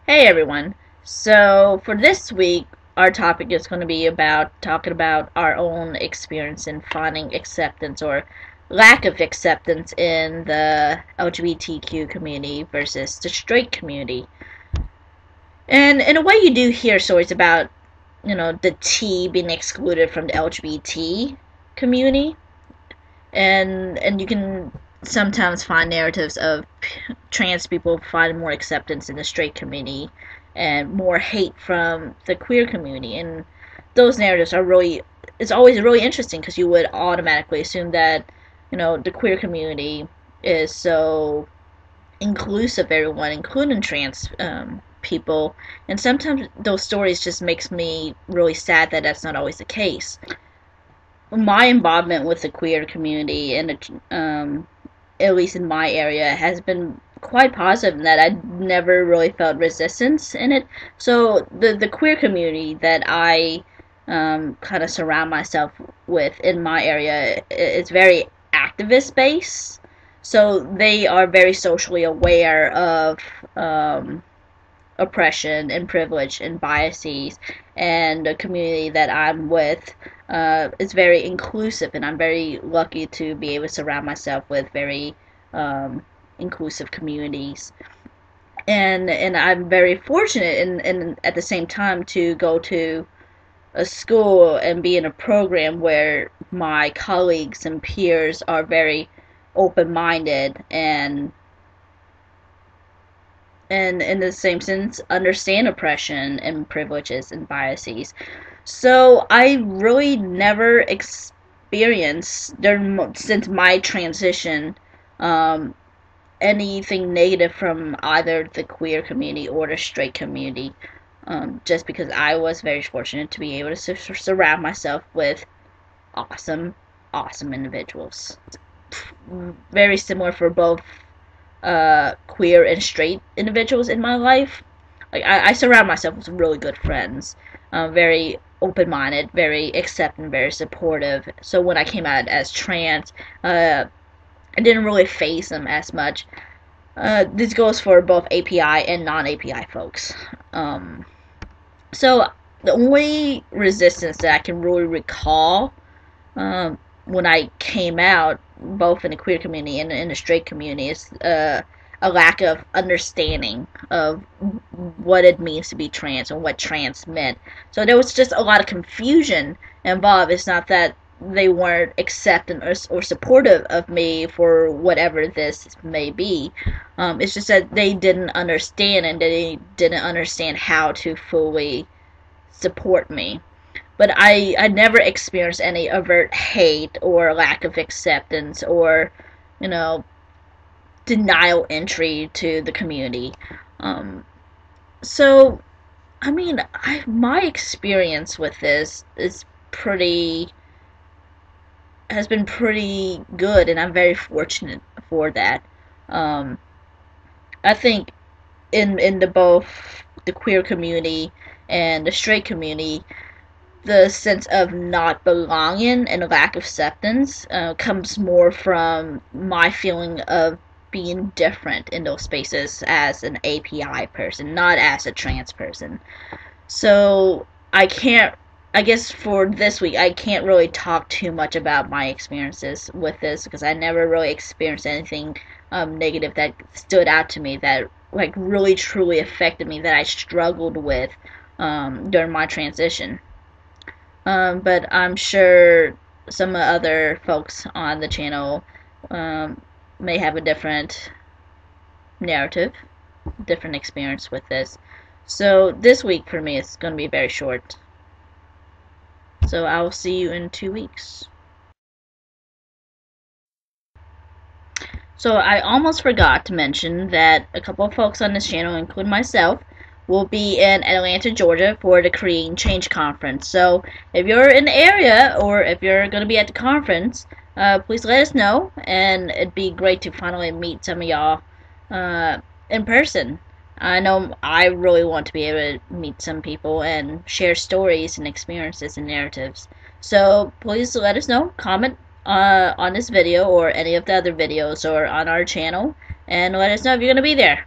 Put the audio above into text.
Hey everyone. So for this week, our topic is going to be about talking about our own experience in finding acceptance or lack of acceptance in the LGBTQ community versus the straight community. And in a way, you do hear stories about, the T being excluded from the LGBT community, and you can sometimes find narratives of trans people finding more acceptance in the straight community and more hate from the queer community. And those narratives are really, it's always really interesting because you would automatically assume that, the queer community is so inclusive of everyone, including trans people. And sometimes those stories just makes me really sad that that's not always the case. My involvement with the queer community and at least in my area has been quite positive in that I never really felt resistance in it. So the queer community that I kind of surround myself with in my area is very activist based. So they are very socially aware of oppression and privilege and biases, and the community that I'm with is very inclusive, and I'm very lucky to be able to surround myself with very inclusive communities. And I'm very fortunate and at the same time to go to a school and be in a program where my colleagues and peers are very open-minded and in the same sense understand oppression and privileges and biases. So I really never experienced since my transition anything negative from either the queer community or the straight community, just because I was very fortunate to be able to surround myself with awesome individuals. Very similar for both queer and straight individuals in my life. Like I surround myself with really good friends, very open-minded, very accepting, very supportive. So when I came out as trans, I didn't really face them as much. This goes for both API and non-API folks. So the only resistance that I can really recall when I came out, both in the queer community and in the straight community, is a lack of understanding of what it means to be trans and what trans meant. So there was just a lot of confusion involved. It's not that they weren't accepting or supportive of me for whatever this may be. It's just that they didn't understand, and they didn't understand how to fully support me. But I never experienced any overt hate or lack of acceptance or, denial entry to the community. So, I mean, my experience with this has been pretty good, and I'm very fortunate for that. I think in both the queer community and the straight community, the sense of not belonging and lack of acceptance comes more from my feeling of being different in those spaces as an API person, not as a trans person. So I guess for this week, I can't really talk too much about my experiences with this because I never really experienced anything negative that stood out to me that like really truly affected me, that I struggled with during my transition. But I'm sure some other folks on the channel may have a different narrative, different experience with this. So this week for me is going to be very short. So I will see you in 2 weeks. So I almost forgot to mention that a couple of folks on this channel, including myself, will be in Atlanta, Georgia for the Creating Change Conference. So if you're in the area or if you're going to be at the conference, please let us know, and it'd be great to finally meet some of y'all in person. I know I really want to be able to meet some people and share stories and experiences and narratives. So please let us know, comment on this video or any of the other videos or on our channel, and let us know if you're going to be there.